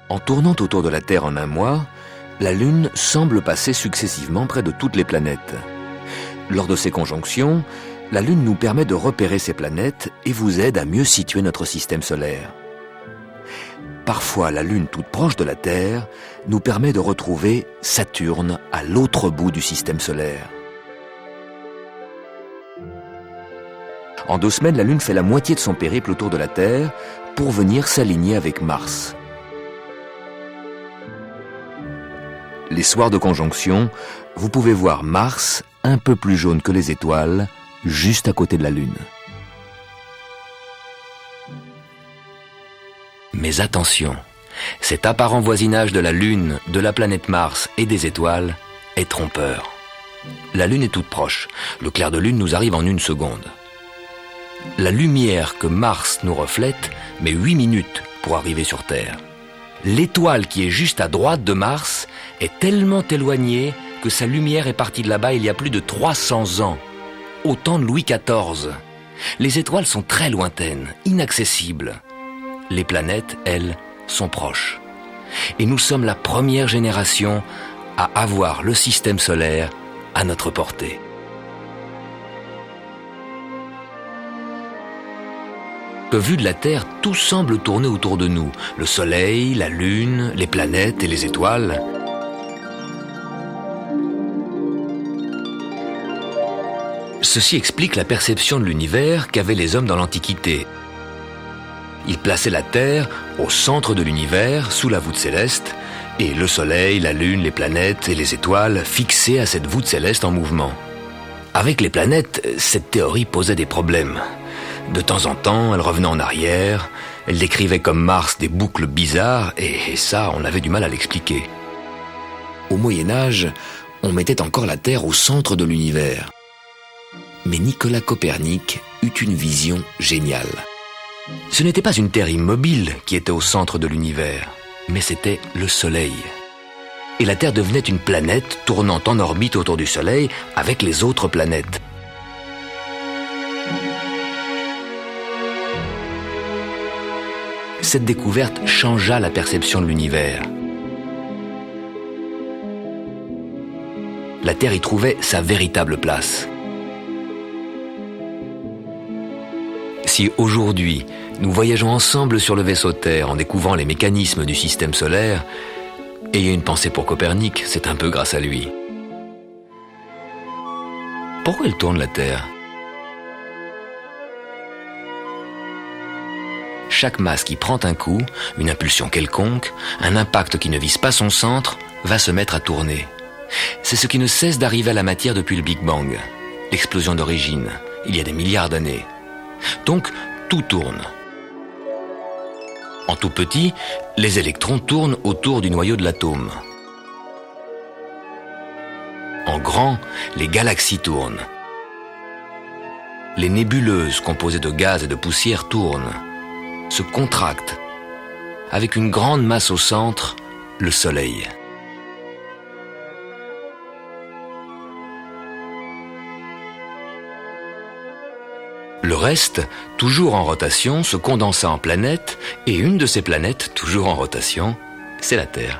En tournant autour de la Terre en un mois, la Lune semble passer successivement près de toutes les planètes. Lors de ces conjonctions, la Lune nous permet de repérer ces planètes et vous aide à mieux situer notre système solaire. Parfois, la Lune toute proche de la Terre nous permet de retrouver Saturne à l'autre bout du système solaire. En 2 semaines, la Lune fait la moitié de son périple autour de la Terre pour venir s'aligner avec Mars. Les soirs de conjonction, vous pouvez voir Mars un peu plus jaune que les étoiles, juste à côté de la Lune. Mais attention, cet apparent voisinage de la Lune, de la planète Mars et des étoiles est trompeur. La Lune est toute proche, le clair de Lune nous arrive en 1 seconde. La lumière que Mars nous reflète met 8 minutes pour arriver sur Terre. L'étoile qui est juste à droite de Mars est tellement éloignée que sa lumière est partie de là-bas il y a plus de 300 ans, au temps de Louis XIV. Les étoiles sont très lointaines, inaccessibles. Les planètes, elles, sont proches. Et nous sommes la première génération à avoir le système solaire à notre portée. Vu de la Terre, tout semble tourner autour de nous. Le Soleil, la Lune, les planètes et les étoiles. Ceci explique la perception de l'univers qu'avaient les hommes dans l'Antiquité. Ils plaçaient la Terre au centre de l'univers, sous la voûte céleste, et le Soleil, la Lune, les planètes et les étoiles fixés à cette voûte céleste en mouvement. Avec les planètes, cette théorie posait des problèmes. De temps en temps, elle revenait en arrière, elle décrivait comme Mars des boucles bizarres, et ça, on avait du mal à l'expliquer. Au Moyen-Âge, on mettait encore la Terre au centre de l'univers. Mais Nicolas Copernic eut une vision géniale. Ce n'était pas une Terre immobile qui était au centre de l'univers, mais c'était le Soleil. Et la Terre devenait une planète tournant en orbite autour du Soleil avec les autres planètes. Cette découverte changea la perception de l'univers. La Terre y trouvait sa véritable place. Si aujourd'hui, nous voyageons ensemble sur le vaisseau Terre en découvrant les mécanismes du système solaire, ayez une pensée pour Copernic, c'est un peu grâce à lui. Pourquoi elle tourne la Terre ? Chaque masse qui prend un coup, une impulsion quelconque, un impact qui ne vise pas son centre, va se mettre à tourner. C'est ce qui ne cesse d'arriver à la matière depuis le Big Bang, l'explosion d'origine, il y a des milliards d'années. Donc, tout tourne. En tout petit, les électrons tournent autour du noyau de l'atome. En grand, les galaxies tournent. Les nébuleuses composées de gaz et de poussière tournent, se contractent, avec une grande masse au centre, le Soleil. Le reste, toujours en rotation, se condensa en planètes, et une de ces planètes, toujours en rotation, c'est la Terre.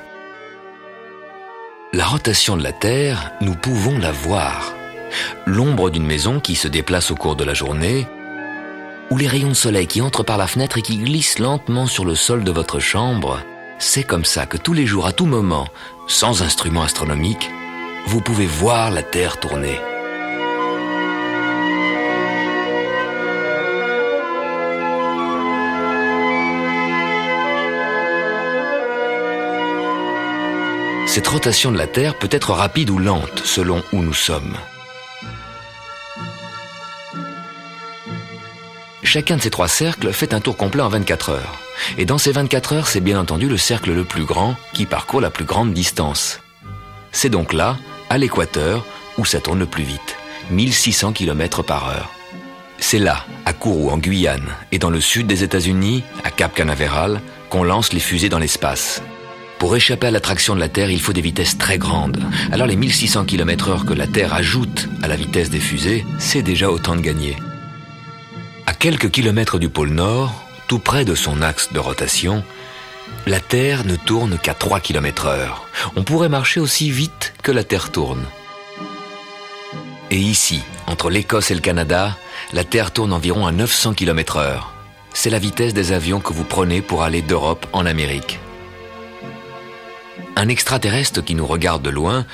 La rotation de la Terre, nous pouvons la voir. L'ombre d'une maison qui se déplace au cours de la journée, ou les rayons de soleil qui entrent par la fenêtre et qui glissent lentement sur le sol de votre chambre, c'est comme ça que tous les jours, à tout moment, sans instrument astronomique, vous pouvez voir la Terre tourner. Cette rotation de la Terre peut être rapide ou lente, selon où nous sommes. Chacun de ces 3 cercles fait un tour complet en 24 heures. Et dans ces 24 heures, c'est bien entendu le cercle le plus grand qui parcourt la plus grande distance. C'est donc là, à l'équateur, où ça tourne le plus vite, 1600 km/h. C'est là, à Kourou, en Guyane, et dans le sud des États-Unis, à Cap Canaveral, qu'on lance les fusées dans l'espace. Pour échapper à l'attraction de la Terre, il faut des vitesses très grandes. Alors les 1600 km/h que la Terre ajoute à la vitesse des fusées, c'est déjà autant de gagné. À quelques kilomètres du pôle Nord, tout près de son axe de rotation, La Terre ne tourne qu'à 3 km/h. On pourrait marcher aussi vite que la Terre tourne. Et ici, entre l'Écosse et le Canada, la Terre tourne environ à 900 km/h. C'est la vitesse des avions que vous prenez pour aller d'Europe en Amérique. Un extraterrestre qui nous regarde de loin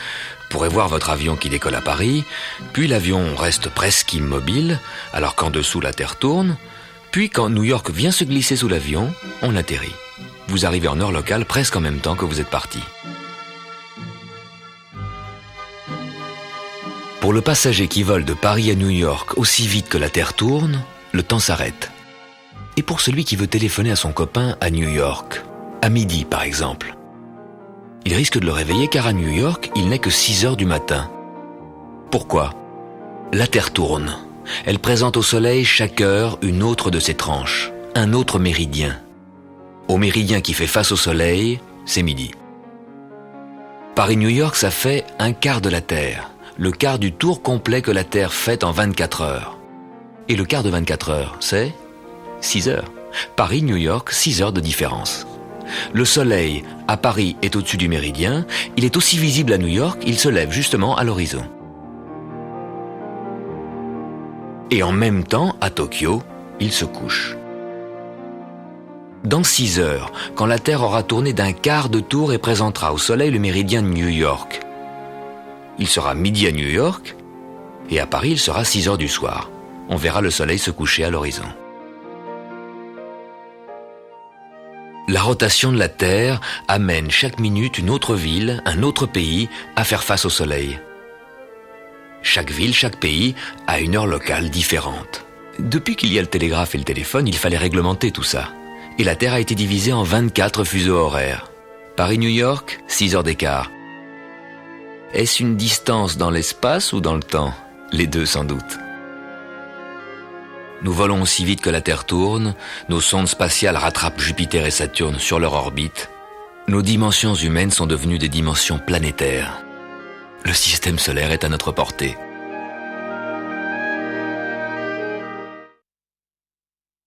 pourrait voir votre avion qui décolle à Paris, puis l'avion reste presque immobile, alors qu'en dessous la Terre tourne, puis quand New York vient se glisser sous l'avion, on atterrit. Vous arrivez en heure locale presque en même temps que vous êtes parti. Pour le passager qui vole de Paris à New York aussi vite que la Terre tourne, le temps s'arrête. Et pour celui qui veut téléphoner à son copain à New York, à midi par exemple, il risque de le réveiller car à New York, il n'est que 6 heures du matin. Pourquoi ? La Terre tourne. Elle présente au Soleil chaque heure une autre de ses tranches, un autre méridien. Au méridien qui fait face au Soleil, c'est midi. Paris-New York, ça fait un quart de la Terre, le quart du tour complet que la Terre fait en 24 heures. Et le quart de 24 heures, c'est 6 heures. Paris-New York, 6 heures de différence. Le Soleil, à Paris, est au-dessus du méridien. Il est aussi visible à New York, il se lève justement à l'horizon. Et en même temps, à Tokyo, il se couche. Dans 6 heures, quand la Terre aura tourné d'un quart de tour et présentera au Soleil le méridien de New York, il sera midi à New York, et à Paris, il sera 6 heures du soir. On verra le Soleil se coucher à l'horizon. La rotation de la Terre amène chaque minute une autre ville, un autre pays à faire face au Soleil. Chaque ville, chaque pays a une heure locale différente. Depuis qu'il y a le télégraphe et le téléphone, il fallait réglementer tout ça. Et la Terre a été divisée en 24 fuseaux horaires. Paris-New York, 6 heures d'écart. Est-ce une distance dans l'espace ou dans le temps ? Les deux sans doute. Nous volons aussi vite que la Terre tourne, nos sondes spatiales rattrapent Jupiter et Saturne sur leur orbite. Nos dimensions humaines sont devenues des dimensions planétaires. Le système solaire est à notre portée.